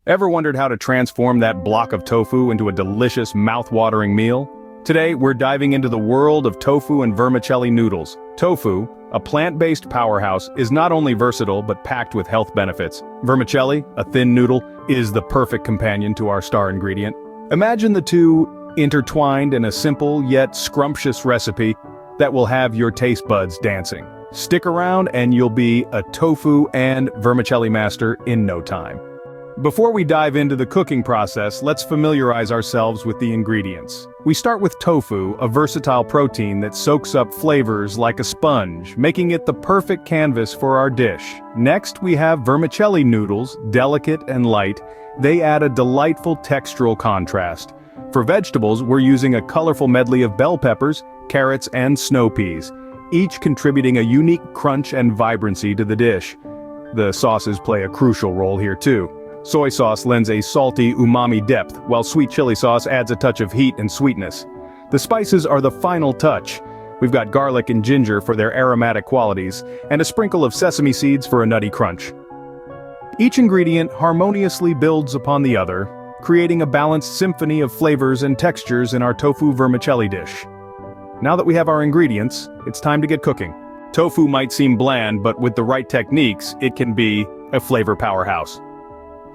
Ever wondered how to transform that block of tofu into a delicious, mouth-watering meal? Today, we're diving into the world of tofu and vermicelli noodles. Tofu, a plant-based powerhouse, is not only versatile but packed with health benefits. Vermicelli, a thin noodle, is the perfect companion to our star ingredient. Imagine the two intertwined in a simple yet scrumptious recipe that will have your taste buds dancing. Stick around and you'll be a tofu and vermicelli master in no time. Before we dive into the cooking process, let's familiarize ourselves with the ingredients. We start with tofu, a versatile protein that soaks up flavors like a sponge, making it the perfect canvas for our dish. Next, we have vermicelli noodles, delicate and light. They add a delightful textural contrast. For vegetables, we're using a colorful medley of bell peppers, carrots, and snow peas, each contributing a unique crunch and vibrancy to the dish. The sauces play a crucial role here too. Soy sauce lends a salty, umami depth, while sweet chili sauce adds a touch of heat and sweetness. The spices are the final touch. We've got garlic and ginger for their aromatic qualities, and a sprinkle of sesame seeds for a nutty crunch. Each ingredient harmoniously builds upon the other, creating a balanced symphony of flavors and textures in our tofu vermicelli dish. Now that we have our ingredients, it's time to get cooking. Tofu might seem bland, but with the right techniques, it can be a flavor powerhouse.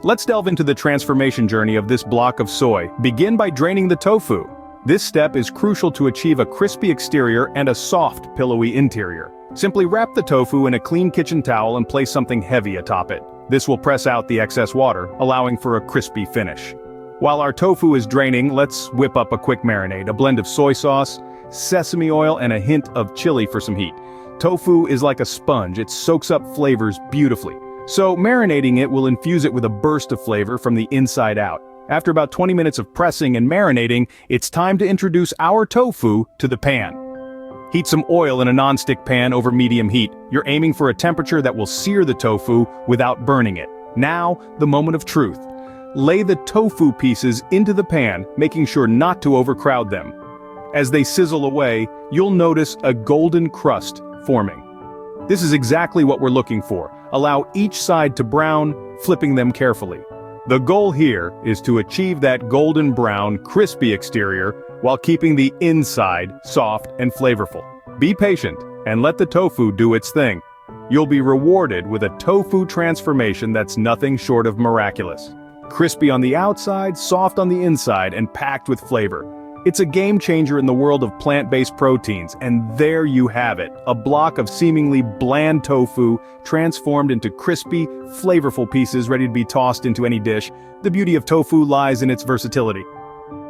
Let's delve into the transformation journey of this block of soy. Begin by draining the tofu. This step is crucial to achieve a crispy exterior and a soft, pillowy interior. Simply wrap the tofu in a clean kitchen towel and place something heavy atop it. This will press out the excess water, allowing for a crispy finish. While our tofu is draining, let's whip up a quick marinade, a blend of soy sauce, sesame oil, and a hint of chili for some heat. Tofu is like a sponge, it soaks up flavors beautifully. So marinating it will infuse it with a burst of flavor from the inside out. After about 20 minutes of pressing and marinating, it's time to introduce our tofu to the pan. Heat some oil in a non-stick pan over medium heat. You're aiming for a temperature that will sear the tofu without burning it. Now, the moment of truth. Lay the tofu pieces into the pan, making sure not to overcrowd them. As they sizzle away, you'll notice a golden crust forming. This is exactly what we're looking for. Allow each side to brown, flipping them carefully. The goal here is to achieve that golden brown, crispy exterior while keeping the inside soft and flavorful. Be patient and let the tofu do its thing. You'll be rewarded with a tofu transformation that's nothing short of miraculous. Crispy on the outside, soft on the inside, and packed with flavor. It's a game changer in the world of plant-based proteins, and there you have it, a block of seemingly bland tofu transformed into crispy, flavorful pieces ready to be tossed into any dish. The beauty of tofu lies in its versatility.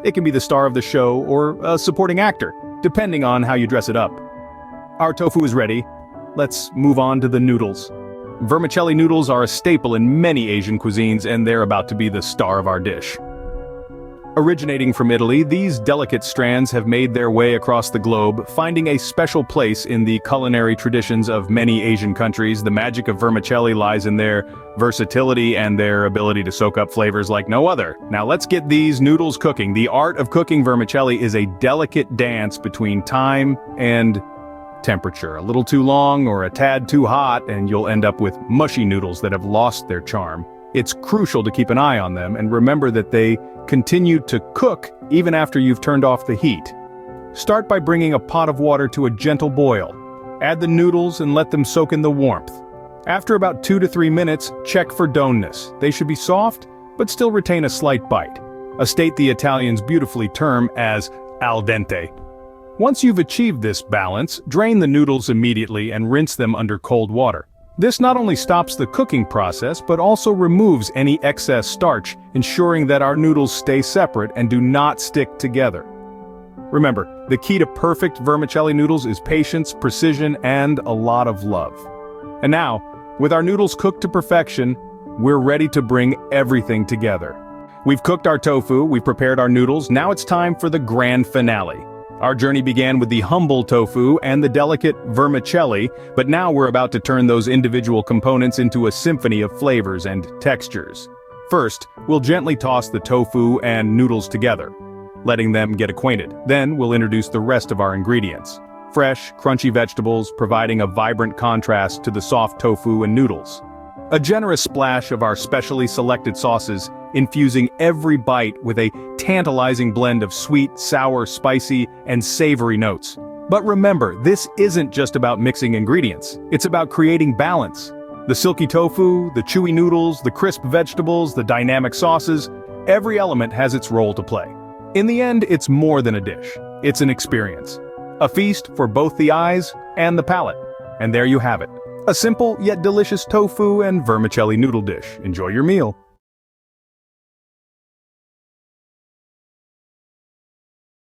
It can be the star of the show or a supporting actor, depending on how you dress it up. Our tofu is ready. Let's move on to the noodles. Vermicelli noodles are a staple in many Asian cuisines, and they're about to be the star of our dish. Originating from Italy, these delicate strands have made their way across the globe, finding a special place in the culinary traditions of many Asian countries. The magic of vermicelli lies in their versatility and their ability to soak up flavors like no other. Now let's get these noodles cooking. The art of cooking vermicelli is a delicate dance between time and temperature. A little too long or a tad too hot, and you'll end up with mushy noodles that have lost their charm. It's crucial to keep an eye on them and remember that they continue to cook even after you've turned off the heat. Start by bringing a pot of water to a gentle boil. Add the noodles and let them soak in the warmth. After about 2 to 3 minutes, check for doneness. They should be soft, but still retain a slight bite, a state the Italians beautifully term as al dente. Once you've achieved this balance, drain the noodles immediately and rinse them under cold water. This not only stops the cooking process, but also removes any excess starch, ensuring that our noodles stay separate and do not stick together. Remember, the key to perfect vermicelli noodles is patience, precision, and a lot of love. And now, with our noodles cooked to perfection, we're ready to bring everything together. We've cooked our tofu, we've prepared our noodles, now it's time for the grand finale. Our journey began with the humble tofu and the delicate vermicelli, but now we're about to turn those individual components into a symphony of flavors and textures. First, we'll gently toss the tofu and noodles together, letting them get acquainted. Then we'll introduce the rest of our ingredients. Fresh, crunchy vegetables providing a vibrant contrast to the soft tofu and noodles. A generous splash of our specially selected sauces infusing every bite with a tantalizing blend of sweet, sour, spicy, and savory notes. But remember, this isn't just about mixing ingredients. It's about creating balance. The silky tofu, the chewy noodles, the crisp vegetables, the dynamic sauces, every element has its role to play. In the end, it's more than a dish. It's an experience. A feast for both the eyes and the palate. And there you have it. A simple yet delicious tofu and vermicelli noodle dish. Enjoy your meal.